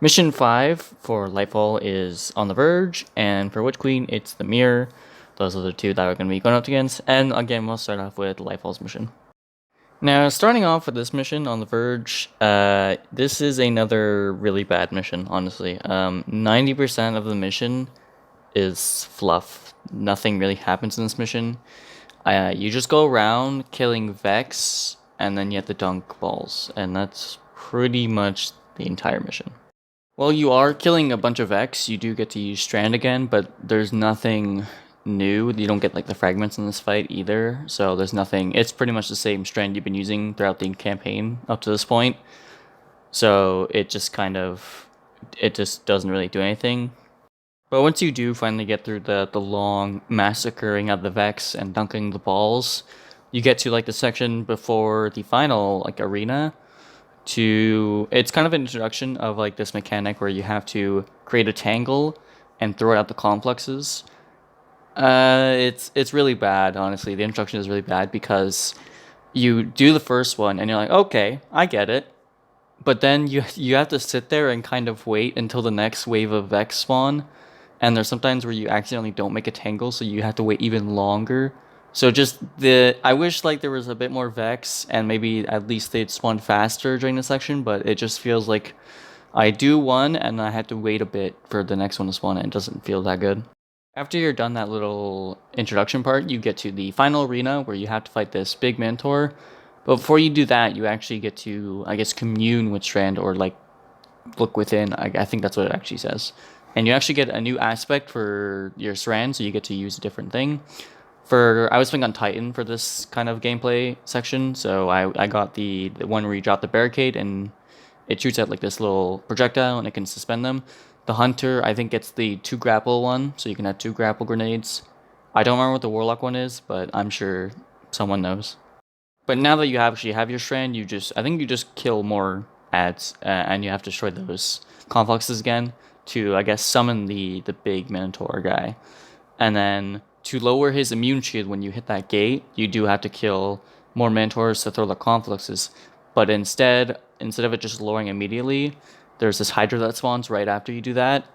Mission 5 for Lightfall is on the verge, and for witchqueen it's the mirror. Those are the two that we're going to be going up against, and again we'll start off with Lightfall's mission. Now, starting off with this mission on the verge, this is another really bad mission, honestly. 90% of the mission is fluff. Nothing really happens in this mission. You just go around killing Vex, and then you have to dunk balls, and that's pretty much the entire mission. Well, you are killing a bunch of Vex, you do get to use Strand again, but there's nothing new. You don't get like the fragments in this fight either, so there's nothing. It's pretty much the same Strand you've been using throughout the campaign up to this point. So it just doesn't really do anything. But once you do finally get through the long massacring of the Vex and dunking the balls, you get to like the section before the final like arena. It's kind of an introduction of like this mechanic where you have to create a tangle and throw it out the complexes. It's really bad, honestly. The introduction is really bad because you do the first one and you're like, okay, I get it. But then you have to sit there and kind of wait until the next wave of Vex spawn. And there's sometimes where you accidentally don't make a tangle, so you have to wait even longer. So I wish like there was a bit more Vex and maybe at least they'd spawn faster during the section, but it just feels like I do one and I had to wait a bit for the next one to spawn and it doesn't feel that good. After you're done that little introduction part, you get to the final arena where you have to fight this big mentor. But before you do that, you actually get to, I guess, commune with Strand or like look within. I think that's what it actually says. And you actually get a new aspect for your Strand, so you get to use a different thing. I was playing on Titan for this kind of gameplay section, so I got the one where you drop the barricade and it shoots out like this little projectile and it can suspend them. The Hunter, I think, gets the 2 grapple one, so you can have 2 grapple grenades. I don't remember what the Warlock one is, but I'm sure someone knows. But now that you actually have your Strand, I think you just kill more ads, and you have to destroy those complexes again to, I guess, summon the big Minotaur guy. And then to lower his immune shield when you hit that gate, you do have to kill more Minotaurs to throw the complexes. But instead of it just lowering immediately, there's this Hydra that spawns right after you do that.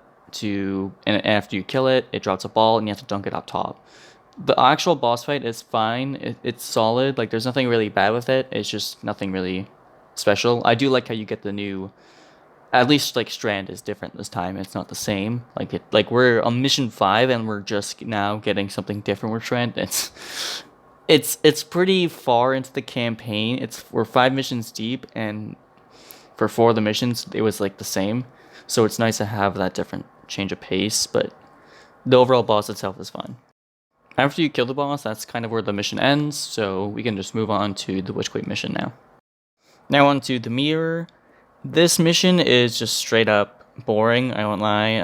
And after you kill it, it drops a ball and you have to dunk it up top. The actual boss fight is fine. It's solid. Like, there's nothing really bad with it. It's just nothing really special. I do like how you get the new, at least like Strand is different this time. It's not the same. Like we're on mission 5 and we're just now getting something different with Strand. It's pretty far into the campaign. We're 5 missions deep, and for 4 of the missions it was like the same. So it's nice to have that different change of pace, but the overall boss itself is fine. After you kill the boss, that's kind of where the mission ends, so we can just move on to the witchqueen mission now. Now on to the mirror. This mission is just straight up boring, I won't lie.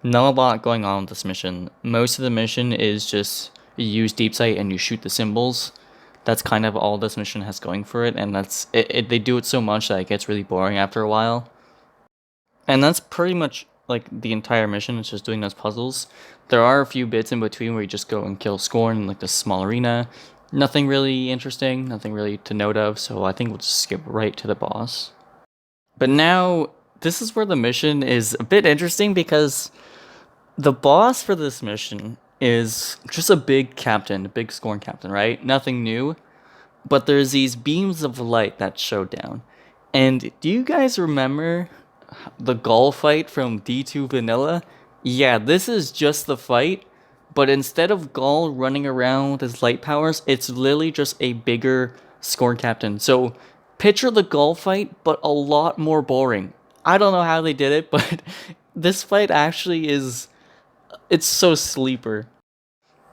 Not a lot going on with this mission. Most of the mission is just you use deep sight and you shoot the symbols. That's kind of all this mission has going for it, and they do it so much that it gets really boring after a while. And that's pretty much like the entire mission. It's just doing those puzzles. There are a few bits in between where you just go and kill Scorn in like this small arena. Nothing really interesting, nothing really to note of, so I think we'll just skip right to the boss. But now, this is where the mission is a bit interesting because the boss for this mission is just a big captain, a big Scorn captain, right? Nothing new. But there's these beams of light that show down. And do you guys remember the Gaul fight from D2 Vanilla? Yeah, this is just the fight, but instead of Gaul running around with his light powers, it's literally just a bigger Scorn captain. So picture the Gaul fight, but a lot more boring. I don't know how they did it, but this fight actually it's so sleeper.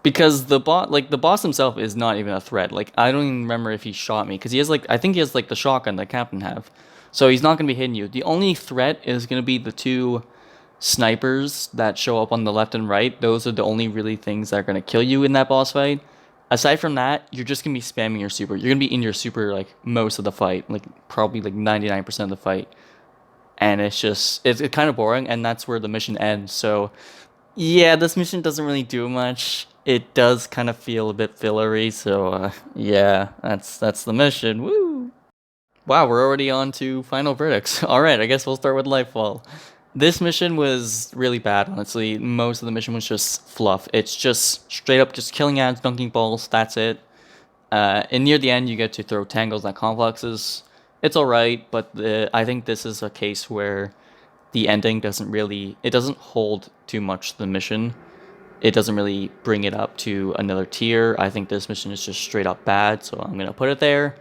Because the boss himself is not even a threat. Like, I don't even remember if he shot me, because I think he has like the shotgun that Captain have. So he's not going to be hitting you. The only threat is going to be the 2 snipers that show up on the left and right. Those are the only really things that are going to kill you in that boss fight. Aside from that, you're just going to be spamming your super. You're going to be in your super like most of the fight, like probably like 99% of the fight. And it's kind of boring, and that's where the mission ends. So yeah, this mission doesn't really do much. It does kind of feel a bit fillery, so yeah, that's the mission. Woo! Wow, we're already on to final verdicts. Alright, I guess we'll start with Lightfall. This mission was really bad, honestly. Most of the mission was just fluff. It's just straight up just killing ads, dunking balls, that's it. And near the end, you get to throw tangles at complexes. It's alright, but I think this is a case where the ending it doesn't hold too much the mission. It doesn't really bring it up to another tier. I think this mission is just straight up bad, so I'm gonna put it there.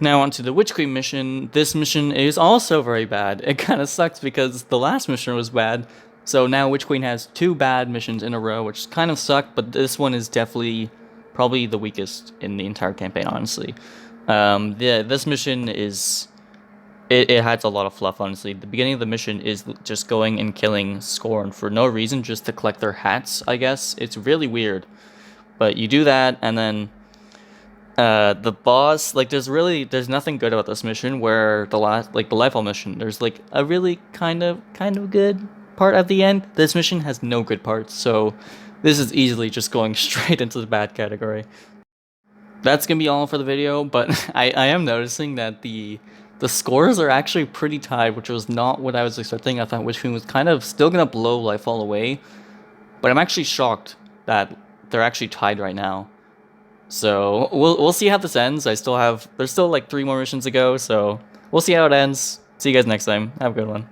Now onto the witchqueen mission. This mission is also very bad. It kind of sucks because the last mission was bad, so now witchqueen has 2 bad missions in a row, which kind of suck, but this one is definitely probably the weakest in the entire campaign, honestly. This mission is... It has a lot of fluff, honestly. The beginning of the mission is just going and killing Scorn for no reason, just to collect their hats, I guess. It's really weird. But you do that, and then the boss, like, there's nothing good about this mission, where the Lightfall mission, there's like a really kind of good part at the end. This mission has no good parts, so this is easily just going straight into the bad category. That's gonna be all for the video, but I am noticing that the scores are actually pretty tied, which was not what I was expecting. I thought witchqueen was kind of still gonna blow Lightfall away, but I'm actually shocked that they're actually tied right now. So we'll see how this ends. There's still like 3 more missions to go, so we'll see how it ends. See you guys next time. Have a good one.